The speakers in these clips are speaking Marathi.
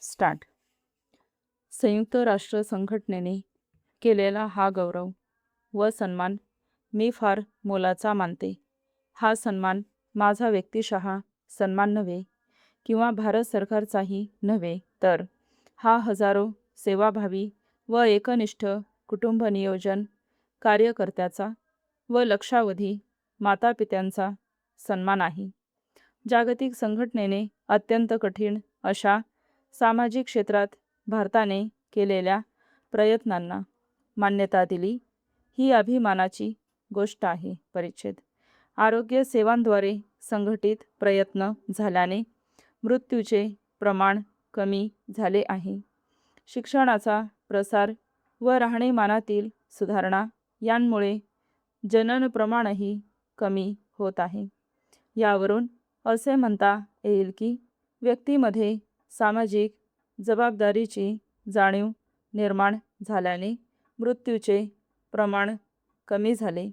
स्टार्ट. संयुक्त राष्ट्र संघटनेने केलेला हा गौरव व सन्मान मी फार मोलाचा मानते. हा सन्मान माझा व्यक्तिशः सन्मान नव्हे किंवा भारत सरकारचाही नव्हे, तर हा हजारो सेवाभावी व एकनिष्ठ कुटुंब नियोजन कार्यकर्त्याचा व लक्षावधी मातापित्यांचा सन्मान आहे. जागतिक संघटनेने अत्यंत कठीण अशा सामाजिक क्षेत्रात भारताने केलेल्या प्रयत्नांना मान्यता दिली ही अभिमानाची गोष्ट आहे. परिच्छेद. आरोग्य सेवांद्वारे संघटित प्रयत्न झाल्याने मृत्यूचे प्रमाण कमी झाले आहे. शिक्षणाचा प्रसार व राहणीमानातील सुधारणा यांमुळे जनन प्रमाणही कमी होत आहे. यावरून असे म्हणता येईल की व्यक्तीमध्ये सामाजिक जबाबदारीची जाणीव निर्माण झाल्याने मृत्यूचे प्रमाण कमी झाले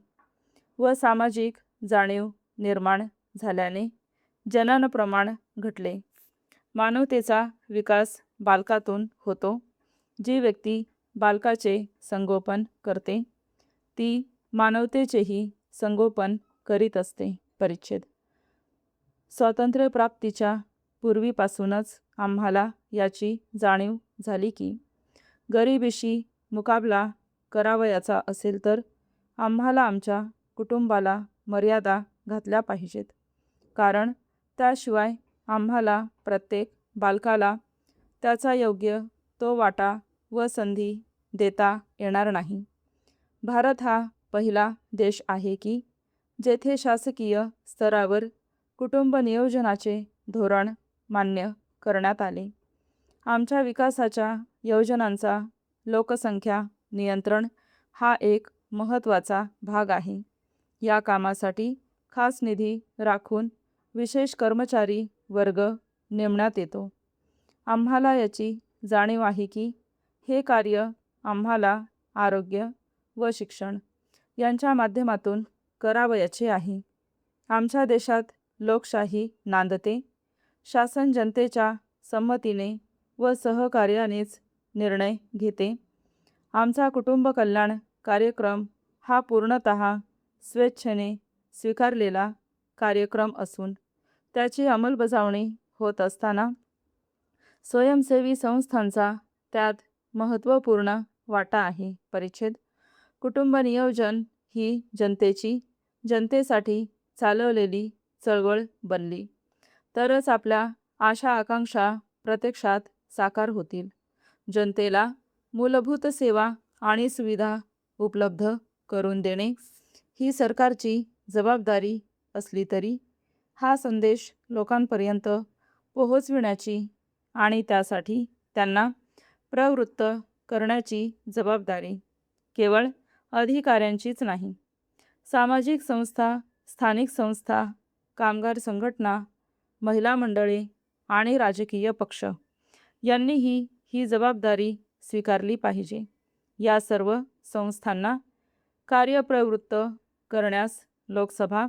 व सामाजिक जाणीव निर्माण झाल्याने जनन प्रमाण घटले. मानवतेचा विकास बालकातून होतो. जी व्यक्ती बालकाचे संगोपन करते ती मानवतेचेही संगोपन करीत असते. परिच्छेद. स्वातंत्र्यप्राप्तीच्या पूर्वीपासूनच आम्हाला याची जाणीव झाली की गरिबीशी मुकाबला करावयाचा असेल तर आम्हाला आमच्या कुटुंबाला मर्यादा घातल्या पाहिजेत, कारण त्याशिवाय आम्हाला प्रत्येक बालकाला त्याचा योग्य तो वाटा व संधी देता येणार नाही. भारत हा पहिला देश आहे की जेथे शासकीय स्तरावर कुटुंब नियोजनाचे धोरण मान्य करण्यात आले. आमच्या विकासाच्या योजनांचा लोकसंख्या नियंत्रण हा एक महत्त्वाचा भाग आहे. या कामासाठी खास निधी राखून विशेष कर्मचारी वर्ग नेमण्यात येतो. आम्हाला याची जाणीव आहे की हे कार्य आम्हाला आरोग्य व शिक्षण यांच्या माध्यमातून करावयाचे आहे. आमच्या देशात लोकशाही नांदते. शासन जनतेच्या संमतीने व सहकार्यानेच निर्णय घेते. आमचा कुटुंब कल्याण कार्यक्रम हा पूर्णतः स्वेच्छेने स्वीकारलेला कार्यक्रम असून त्याची अंमलबजावणी होत असताना स्वयंसेवी संस्थांचा त्यात महत्त्वपूर्ण वाटा आहे. परिच्छेद. कुटुंब नियोजन ही जनतेसाठी चालवलेली चळवळ बनली तरच आपल्या आशा आकांक्षा प्रत्यक्षात साकार होतील. जनतेला मूलभूत सेवा आणि सुविधा उपलब्ध करून देणे ही सरकारची जबाबदारी असली तरी हा संदेश लोकांपर्यंत पोहोचविण्याची आणि त्यासाठी त्यांना प्रवृत्त करण्याची जबाबदारी केवळ अधिकाऱ्यांचीच नाही. सामाजिक संस्था, स्थानिक संस्था, कामगार संघटना, महिला मंडळे आणि राजकीय पक्ष यांनीही ही जबाबदारी स्वीकारली पाहिजे. या सर्व संस्थांना कार्यप्रवृत्त करण्यास लोकसभा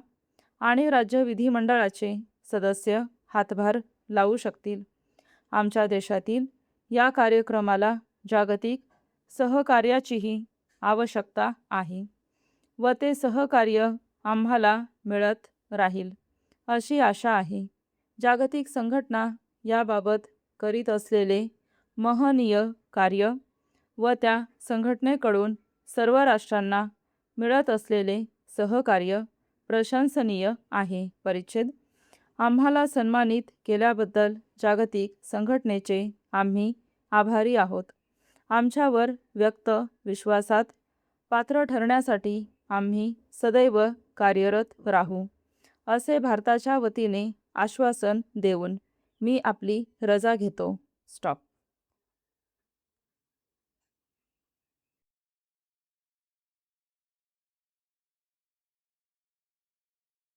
आणि राज्य विधिमंडळाचे सदस्य हातभार लावू शकतील. आमच्या देशातील या कार्यक्रमाला जागतिक सहकार्याचीही आवश्यकता आहे व ते सहकार्य आम्हाला मिळत राहील अशी आशा आहे. जागतिक संघटना याबाबत करीत असलेले महनीय कार्य व त्या संघटनेकडून सर्व राष्ट्रांना मिळत असलेले सहकार्य प्रशंसनीय आहे. परिच्छेद. आम्हाला सन्मानित केल्याबद्दल जागतिक संघटनेचे आम्ही आभारी आहोत. आमच्यावर व्यक्त विश्वासात पात्र ठरण्यासाठी आम्ही सदैव कार्यरत राहू असे भारताच्या वतीने आश्वासन देऊन मी आपली रजा घेतो. स्टॉप.